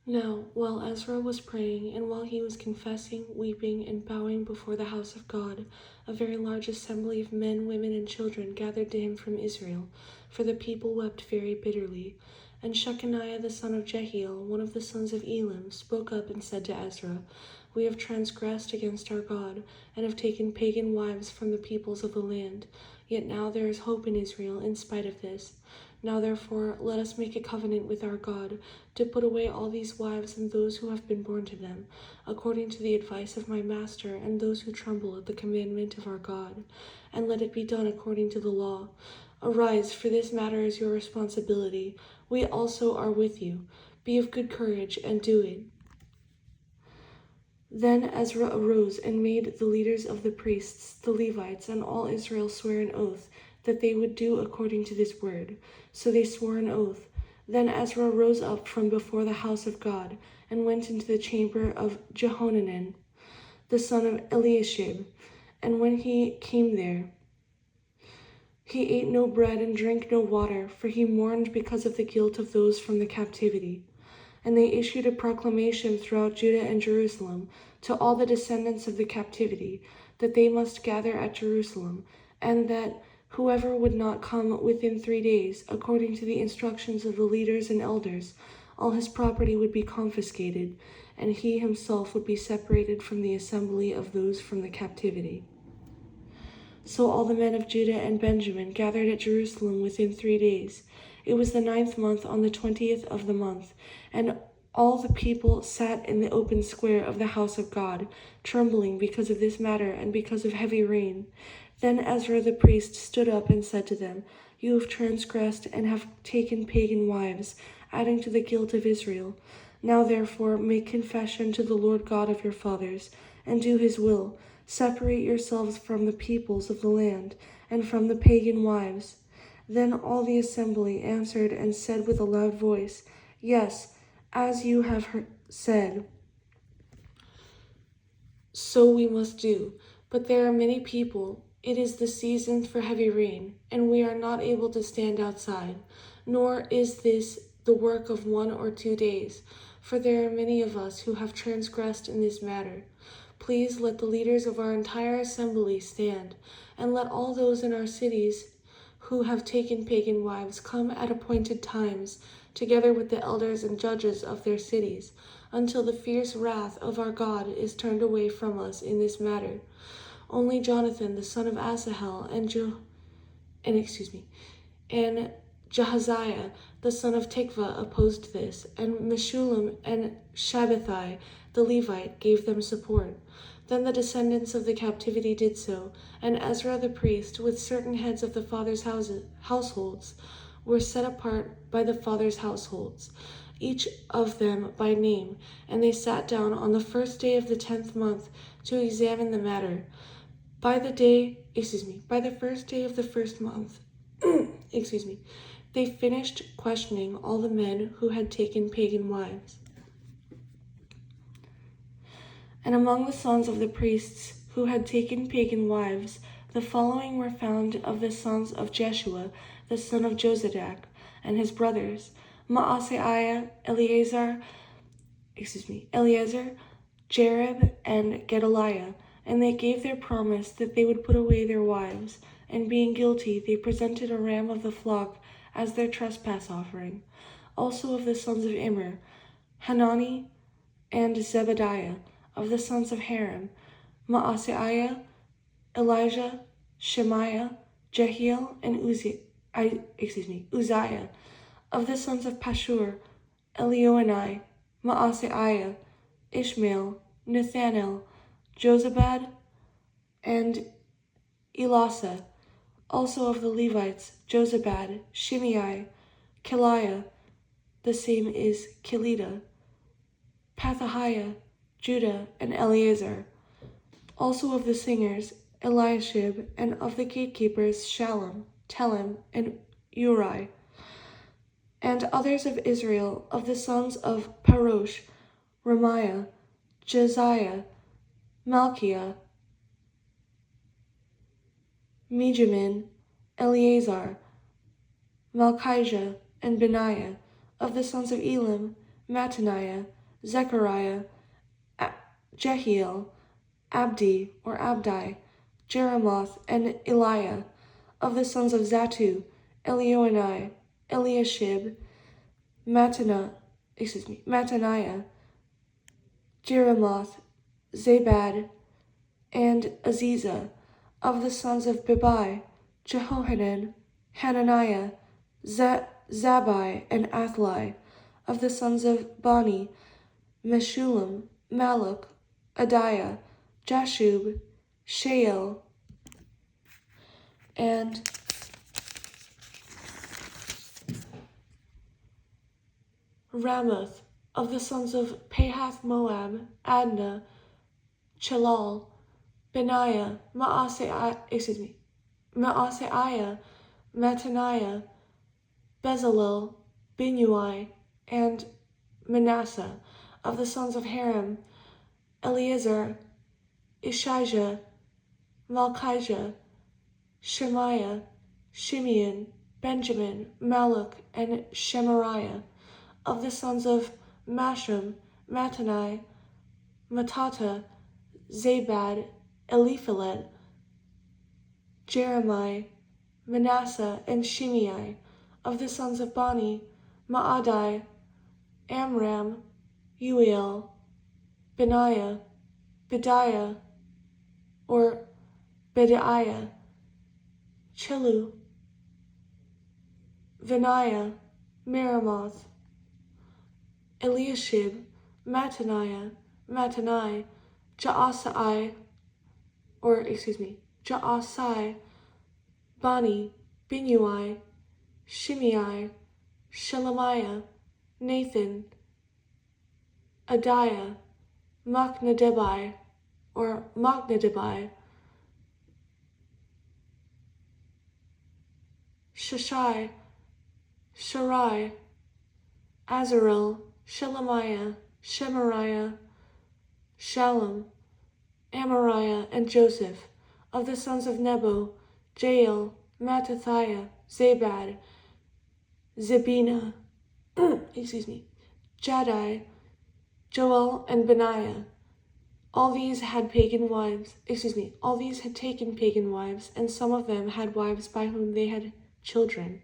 Now, while Ezra was praying, and while he was confessing, weeping, and bowing before the house of God, a very large assembly of men, women, and children gathered to him from Israel, for the people wept very bitterly. And Shechaniah the son of Jehiel, one of the sons of Elam, spoke up and said to Ezra, "We have transgressed against our God, and have taken pagan wives from the peoples of the land. Yet now there is hope in Israel in spite of this. Now therefore let us make a covenant with our God, to put away all these wives and those who have been born to them, according to the advice of my master and those who tremble at the commandment of our God. And let it be done according to the law. Arise, for this matter is your responsibility. We also are with you. Be of good courage and do it." Then Ezra arose and made the leaders of the priests, the Levites, and all Israel swear an oath that they would do according to this word. So they swore an oath. Then Ezra rose up from before the house of God and went into the chamber of Jehohanan, the son of Eliashib. And when he came there, he ate no bread and drank no water, for he mourned because of the guilt of those from the captivity. And they issued a proclamation throughout Judah and Jerusalem to all the descendants of the captivity, that they must gather at Jerusalem, and that whoever would not come within 3 days, according to the instructions of the leaders and elders, all his property would be confiscated, and he himself would be separated from the assembly of those from the captivity. So all the men of Judah and Benjamin gathered at Jerusalem within 3 days. It was the 9th month on the 20th of the month, and all the people sat in the open square of the house of God, trembling because of this matter and because of heavy rain. Then Ezra the priest stood up and said to them, "You have transgressed and have taken pagan wives, adding to the guilt of Israel. Now therefore make confession to the Lord God of your fathers, and do his will. Separate yourselves from the peoples of the land, and from the pagan wives." Then all the assembly answered and said with a loud voice, "Yes, as you have said, so we must do. But there are many people. It is the season for heavy rain, and we are not able to stand outside. Nor is this the work of 1 or 2 days, for there are many of us who have transgressed in this matter. Please let the leaders of our entire assembly stand, and let all those in our cities who have taken pagan wives come at appointed times, together with the elders and judges of their cities, until the fierce wrath of our God is turned away from us in this matter. Only Jonathan, the son of Asahel, and Jahaziah, the son of Tikvah, opposed this, and Meshullam and Shabbathai, the Levite, gave them support. Then the descendants of the captivity did so, and Ezra the priest, with certain heads of the fathers' households, were set apart by the fathers' households, each of them by name, and they sat down on the first day of the 10th month to examine the matter. By the first day of the first month, they finished questioning all the men who had taken pagan wives. And among the sons of the priests who had taken pagan wives, the following were found of the sons of Jeshua, the son of Jozadak, and his brothers, Maaseiah, Eleazar, Jareb, and Gedaliah. And they gave their promise that they would put away their wives, and being guilty, they presented a ram of the flock as their trespass offering. Also of the sons of Immer, Hanani and Zebediah. Of the sons of Haram, Maaseiah, Elijah, Shemaiah, Jehiel, and Uzziah. Of the sons of Pashur, Elioenai, Maaseiah, Ishmael, Nathanael, Jozabad, and Elasa. Also of the Levites, Jozabad, Shimei, Keliah, the same is Kelida, Pethahiah, Judah, and Eleazar. Also of the singers, Eliashib, and of the gatekeepers, Shallum, Telem, and Uri. And others of Israel, of the sons of Parosh, Ramiah, Josiah, Malchiah, Mijamin, Eleazar, Malchijah, and Benaiah. Of the sons of Elam, Mattaniah, Zechariah, Jehiel, Abdi or Abdi, Jeremoth, and Eliah. Of the sons of Zatu, Elioenai, Eliashib, Mattaniah, Jeremoth, Zabad, and Aziza. Of the sons of Bebai, Jehohanan, Hananiah, Zabai, and Athli. Of the sons of Bani, Meshullam, Maluk, Adiah, Jashub, Shael, and Ramoth. Of the sons of Pahath Moab, Adnah, Chelal, Benaiah, Maaseiah, Mattaniah, Bezalel, Binui, and Manasseh. Of the sons of Haram, Eleazar, Ishijah, Malchijah, Shemaiah, Shimeon, Benjamin, Maluk, and Shemariah. Of the sons of Masham, Mattanai, Matata, Zabad, Eliphalet, Jeremiah, Manasseh, and Shimei. Of the sons of Bani, Maadai, Amram, Uiel, Benaiah, Bediah, or Bediah, Chilu, Vaniah, Meremoth, Eliashib, Mattaniah, Jaasai, Bani, Binui, Shimei, Shelemiah, Nathan, Adiah, Machnadebai, Shashai, Sharai, Azarel, Shelemiah, Shemariah, Shalom, Amariah, and Joseph. Of the sons of Nebo, Jael, Mattathiah, Zabad, Zebina, Jaddai, Joel, and Benaiah. All these had taken pagan wives, and some of them had wives by whom they had children.